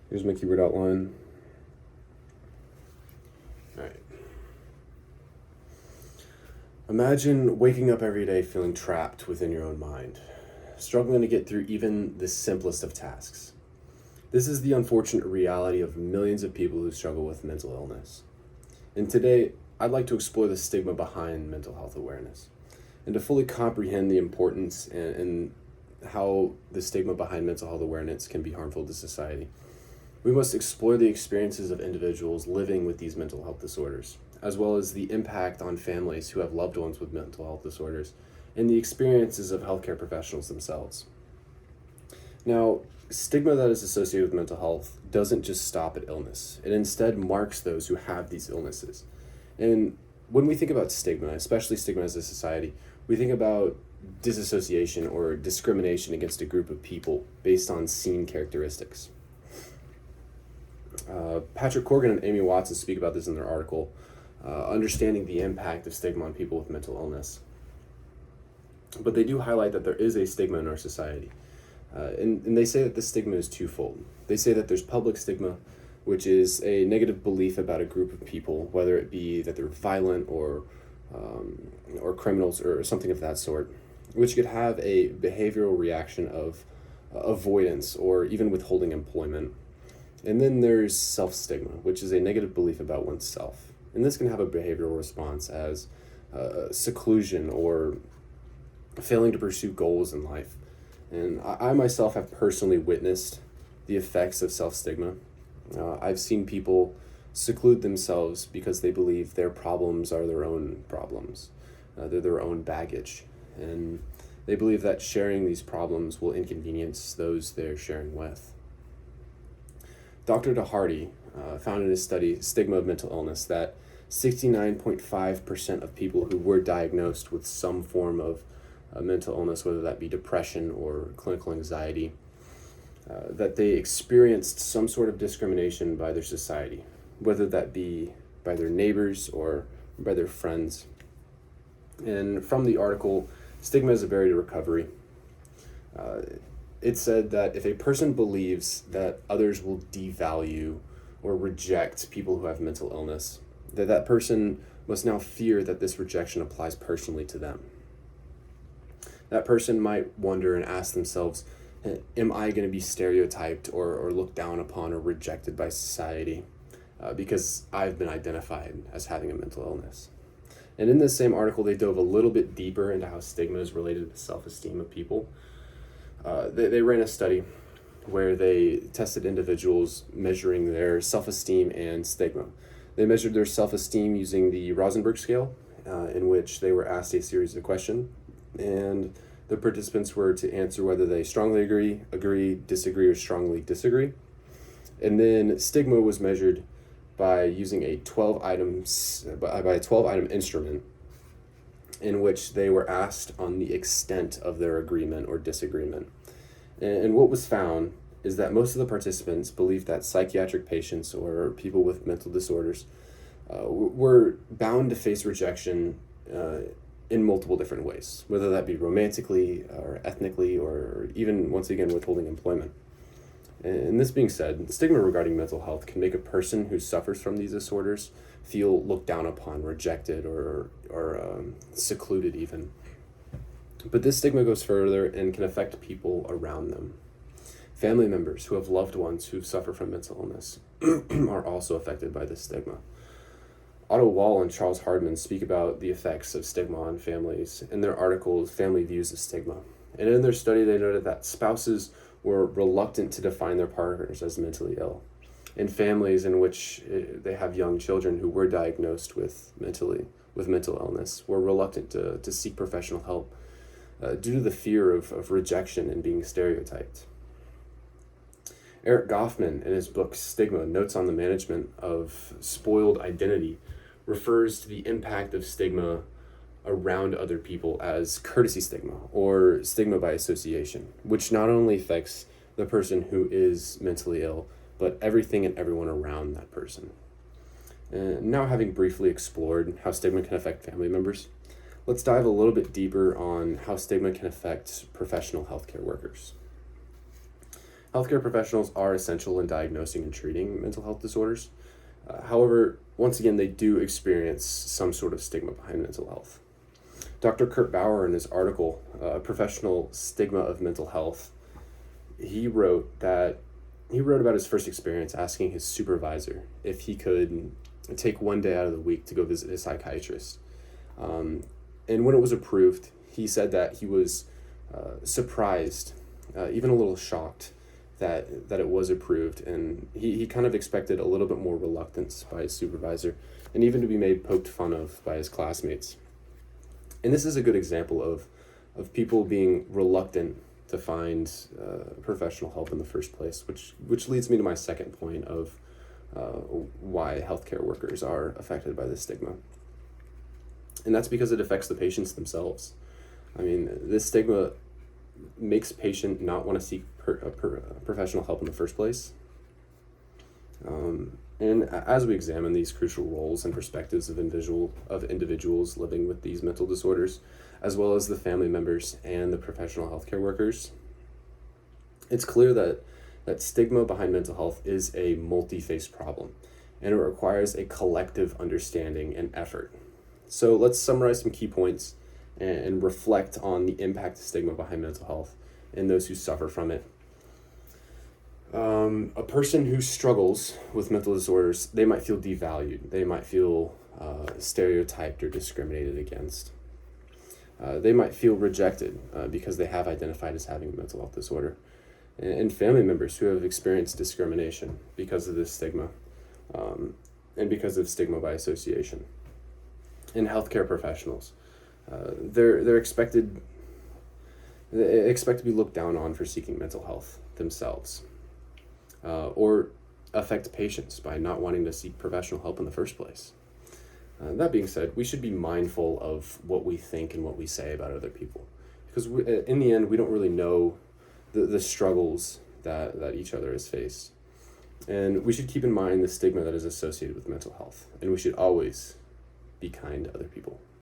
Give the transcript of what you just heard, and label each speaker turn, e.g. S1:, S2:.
S1: Here's my keyword outline. All right. Imagine waking up every day feeling trapped within your own mind, struggling to get through even the simplest of tasks. This is the unfortunate reality of millions of people who struggle with mental illness. And today, I'd like to explore the stigma behind mental health awareness and to fully comprehend the importance and how the stigma behind mental health awareness can be harmful to society. We must explore the experiences of individuals living with these mental health disorders, as well as the impact on families who have loved ones with mental health disorders, and the experiences of healthcare professionals themselves. Now, stigma that is associated with mental health doesn't just stop at illness. It instead marks those who have these illnesses. And when we think about stigma, especially stigma as a society, we think about disassociation or discrimination against a group of people based on seen characteristics. Patrick Corgan and Amy Watson speak about this in their article, Understanding the Impact of Stigma on People with Mental Illness. But they do highlight that there is a stigma in our society. And they say that this stigma is twofold. They say that there's public stigma, which is a negative belief about a group of people, whether it be that they're violent or criminals or something of that sort, which could have a behavioral reaction of avoidance or even withholding employment. And then there's self-stigma, which is a negative belief about oneself. And this can have a behavioral response as seclusion or failing to pursue goals in life. And I myself have personally witnessed the effects of self-stigma. I've seen people seclude themselves because they believe their problems are their own problems. They're their own baggage. And they believe that sharing these problems will inconvenience those they're sharing with. Dr. DeHardy found in his study, Stigma of Mental Illness, that 69.5% of people who were diagnosed with some form of mental illness, whether that be depression or clinical anxiety, that they experienced some sort of discrimination by their society, whether that be by their neighbors or by their friends. And from the article, Stigma is a Barrier to Recovery, it said that if a person believes that others will devalue or reject people who have mental illness, that person must now fear that this rejection applies personally to them. That person might wonder and ask themselves, am I going to be stereotyped or looked down upon or rejected by society because I've been identified as having a mental illness? And in this same article, they dove a little bit deeper into how stigma is related to the self-esteem of people. They ran a study where they tested individuals measuring their self-esteem and stigma. They measured their self-esteem using the Rosenberg scale, in which they were asked a series of questions, and the participants were to answer whether they strongly agree, disagree, or strongly disagree. And then stigma was measured by using a 12-item instrument, in which they were asked on the extent of their agreement or disagreement. And what was found is that most of the participants believed that psychiatric patients or people with mental disorders were bound to face rejection in multiple different ways, whether that be romantically or ethnically or even, once again, withholding employment. And this being said, stigma regarding mental health can make a person who suffers from these disorders feel looked down upon, rejected, or secluded even. But this stigma goes further and can affect people around them. Family members who have loved ones who suffer from mental illness are also affected by this stigma. Otto Wall and Charles Hardman speak about the effects of stigma on families in their article, Family Views of Stigma. And in their study, they noted that spouses were reluctant to define their partners as mentally ill. In families in which they have young children who were diagnosed with mental illness were reluctant to seek professional help due to the fear of rejection and being stereotyped. Eric Goffman, in his book Stigma, Notes on the Management of Spoiled Identity, refers to the impact of stigma around other people as courtesy stigma or stigma by association, which not only affects the person who is mentally ill, but everything and everyone around that person. And now, having briefly explored how stigma can affect family members, let's dive a little bit deeper on how stigma can affect professional healthcare workers. Healthcare professionals are essential in diagnosing and treating mental health disorders. However, once again, they do experience some sort of stigma behind mental health. Dr. Kurt Bauer, in his article, A Professional Stigma of Mental Health, he wrote about his first experience asking his supervisor if he could take one day out of the week to go visit his psychiatrist. And when it was approved, he said that he was surprised, even a little shocked that it was approved, and he kind of expected a little bit more reluctance by his supervisor, and even to be made poked fun of by his classmates. And this is a good example of people being reluctant to find professional help in the first place, which leads me to my second point of why healthcare workers are affected by this stigma. And that's because it affects the patients themselves. I mean, this stigma makes patient not want to seek professional help in the first place. And as we examine these crucial roles and perspectives of individuals living with these mental disorders, as well as the family members and the professional healthcare workers, it's clear that stigma behind mental health is a multi-faced problem, and it requires a collective understanding and effort. So let's summarize some key points and reflect on the impact of stigma behind mental health and those who suffer from it. A person who struggles with mental disorders, they might feel devalued. They might feel stereotyped or discriminated against. They might feel rejected because they have identified as having a mental health disorder. And family members who have experienced discrimination because of this stigma, and because of stigma by association. And healthcare professionals, they're expected to be looked down on for seeking mental health themselves, or affect patients by not wanting to seek professional help in the first place. That being said, we should be mindful of what we think and what we say about other people, because in the end, we don't really know the struggles that each other has faced. And we should keep in mind the stigma that is associated with mental health, and we should always be kind to other people.